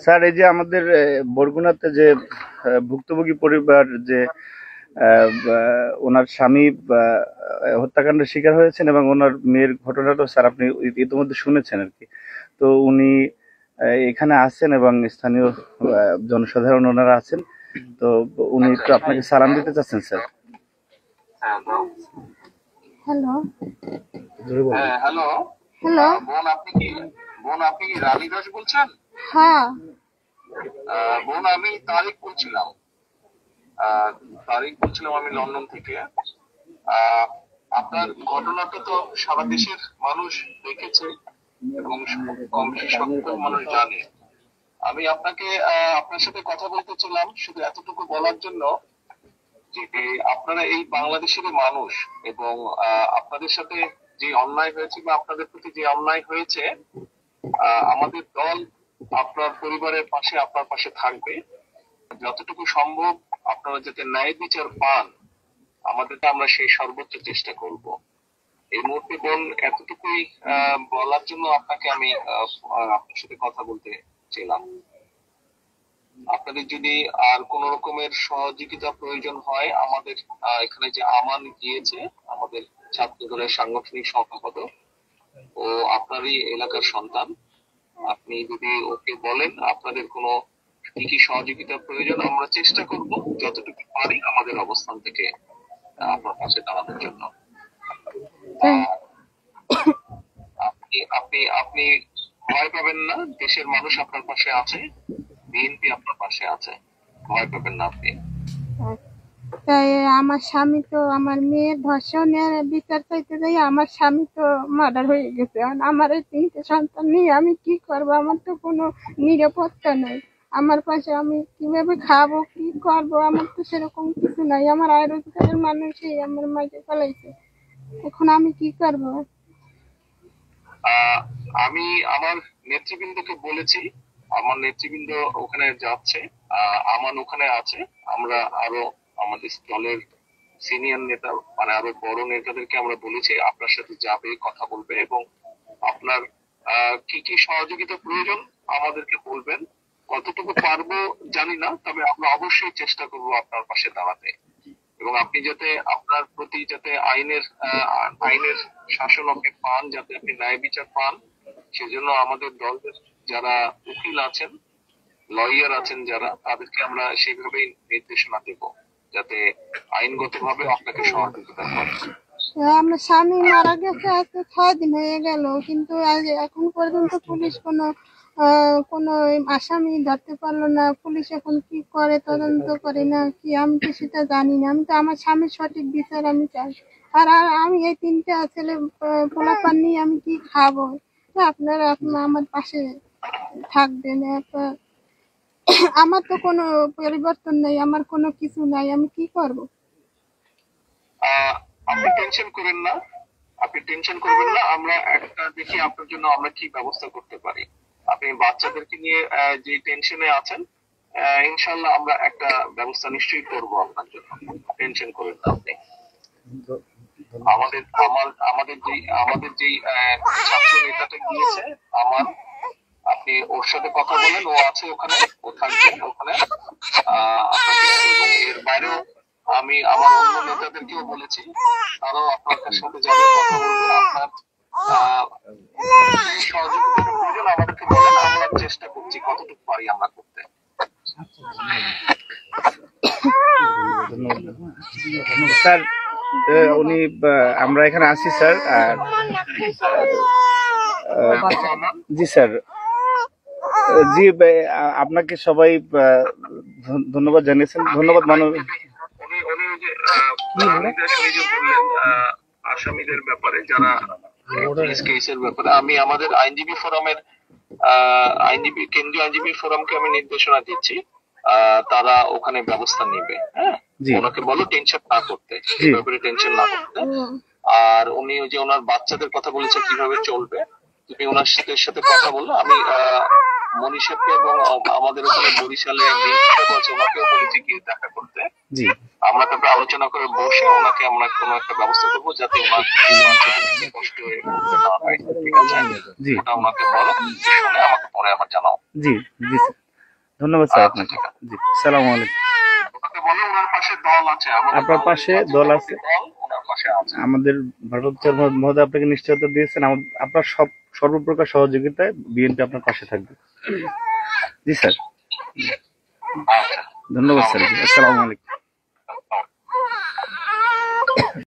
Sir, এই যে আমাদের বরগুনাতে যে ভুক্তভোগী পরিবার যে ওনার স্বামী হত্যাকাণ্ডের শিকার হয়েছেন এবং ওনার মেয়ের ঘটনাটা স্যার আপনি ইতিমধ্যে শুনেছেন আর কি। তো উনি এখানে আছেন এবং স্থানীয় জনসাধারণ ওনারা আছেন। তো উনি একটু আপনাকে সালাম দিতে চাচ্ছেন স্যার। হ্যালো হ্যালো হ্যালো বোন আপনি কি রানী দাস বলছেন? হ্যাঁ বোন আমি তারিক বলছিলাম আমি লন্ডন থেকে। আপনার ঘটনাটা তো সারা দেশের মানুষ দেখেছে এবং কম বেশি সচেতন মানুষ জানে। আমি আপনার সাথে কথা বলতে চাইলাম শুধু এতটুকু বলার জন্য যে আপনারা এই বাংলাদেশের মানুষ এবং আপনাদের সাথে যে অন্যায় হয়েছে বা আপনাদের প্রতি যে অন্যায় হয়েছে, আমাদের দল আপনার পরিবারের পাশে আপনার পাশে থাকবে। যতটুকু সম্ভব আপনারা যাতে ন্যায় বিচার পান, আমরা সেই সর্বোচ্চ চেষ্টা করব। এই মুহূর্তে বোন এতটুকুই বলার জন্য আপনাকে আমি আপনার সাথে কথা বলতে চাইলাম। আপনাদের যদি আর কোন রকমের সহযোগিতা প্রয়োজন হয়, আমাদের এখানে যে আমান গিয়েছে, আমাদের ছাত্র দলের সাংগঠনিক সম্পাদক, ও আপনারই এলাকার সন্তান। আপনি যদি ওকে বলেন আপনাদের কোনো কি কি সহযোগিতা প্রয়োজন, আমরা চেষ্টা করব যতটুকু পারি আমাদের অবস্থান থেকে আপনার পাশে দাঁড়ানোর জন্য। আপনি আপনি আপনি ভয় পাবেন না, দেশের মানুষ আপনার পাশে আছে, বিএনপি আপনার পাশে আছে, ভয় পাবেন না আপনি। তাই আমার স্বামী তো আমার মেয়ের ধর্ষণের বিচার চাইতে যাই আমার স্বামী তো মার্ডার হয়ে গেছে। আমার এই 3টে সন্তান নিয়ে আমি কি করব? আমার তো কোনো নিরাপত্তা নেই। আমার পাশে আমি কিভাবে খাবো, কি করব? আমার তো সেরকম কিছু নাই। আমার আয় রোজগারের মানুষই আমার মাঝে ফেলাইছে। এখন আমি কি করব? আমি আমার নেতৃবৃন্দকে বলেছি, আমার নেতৃবৃন্দ ওখানে যাচ্ছে, আমান ওখানে আছে। আমরা আরো আমাদের দলের সিনিয়র নেতা মানে আরো বড় নেতাদেরকে আমরা বলেছি আপনার সাথে যাবে, কথা বলবে এবং আপনার কি কি সহযোগিতা প্রয়োজন আমাদেরকে বলবেন। কতটুকু পারবো জানি না, তবে আমরা অবশ্যই চেষ্টা করব আপনার পাশে দাঁড়াতে এবং আপনি যাতে আপনার প্রতি যাতে আইনের শাসন আপনি পান, যাতে আপনি ন্যায় বিচার পান, সেজন্য আমাদের দলের যারা উকিল আছেন, লয়ার আছেন যারা, তাদেরকে আমরা সেইভাবেই নির্দেশনা দেব যাতে আইনগতভাবে আপনাকে সহযোগিতা করে। আমার স্বামী মারা গেছে আজকে 6 দিন হয়ে গেল, কিন্তু এখন পর্যন্ত পুলিশ কোনো আসামি ধরতে পারলো না। পুলিশ এখন কি করে, তদন্ত করে না কি, আমি তো সেটা জানি না। আমি তো আমার স্বামীর সঠিক বিচার আমি চাই। আর আমি এই 3টা ছেলে পোলাপান নিয়ে আমি কি খাবো? আপনারা আমার পাশে থাকবেন। আমার তো কোনো পরিবর্তন নেই, আমার কোনো কিছু নাই, আমি কি করব? আপনি টেনশন করবেন না, আমরা একটা দেখি আপনার জন্য আমরা কি ব্যবস্থা করতে পারি। আপনি বাচ্চাদেরকে নিয়ে যে টেনশনে আছেন, ইনশাল্লাহ আমরা একটা ব্যবস্থা নিশ্চয়ই করব আপনার জন্য, টেনশন করবেন না আপনি। আমাদের যেই ছাত্র নেতাটা গিয়েছে আমার, আপনি ওর সাথে কথা বলেন, ও আছে ওখানে, ও থাকবে ওখানে। এবং এর বাইরেও আমি আমার অন্য নেতাদেরকেও বলেছি, তারাও আপনার সাথে যাবে, কথা বলবে। আপনার সহযোগিতার প্রয়োজন আমাদেরকে বলেন, আমরা চেষ্টা করছি কতটুকু পারি আমরা করতে। স্যার, উনি আমরা এখানে আছি স্যার। আর জি স্যার, জি আপনাকে সবাই ধন্যবাদ জানিয়েছেন। ধন্যবাদ আসামিদের ব্যাপারে যারা কেসের ব্যাপারে আমি আমাদের কেন্দ্রীয় আইনজীবী ফোরামকে আমি নির্দেশনা দিচ্ছি, তারা ওখানে ব্যবস্থা নেবে। হ্যাঁ, ওনাকে বলো টেনশন না করতে, এই ব্যাপারে টেনশন না করতে। আর উনি যে ওনার বাচ্চাদের কথা বলেছে কিভাবে চলবে, তুমি ওনার সাথে কথা বললো। আমি মনীষাকে এবং আমাদের ওখানে বরিশালে ওনাকেও বলেছি গিয়ে দেখা করতে। আমরা তারপরে আলোচনা করে বসে ওনাকে আমরা কোনো একটা ব্যবস্থা করবো যাতে ওনার কষ্ট হয়ে না হয়। ঠিক আছে, ওটা ওনাকে বলো, শুনে আমাকে পরে আমার জানাও। জি জি স্যার, ধন্যবাদ স্যার আপনাকে। জি, আসসালামু আলাইকুম। ওনাকে বলো ওনার পাশে দল আছে, আমাদের আপনার পাশে দল আছে, দল ওনার পাশে আছে। আমাদের ভারপ্রাপ্ত মহোদয় আপনাকে নিশ্চয়তা দিয়েছেন, আপনার সর্বপ্রকার সহযোগিতায় বিএনপি আপনার পাশে থাকবে। জি স্যার, আচ্ছা, ধন্যবাদ স্যার, আসসালামু আলাইকুম।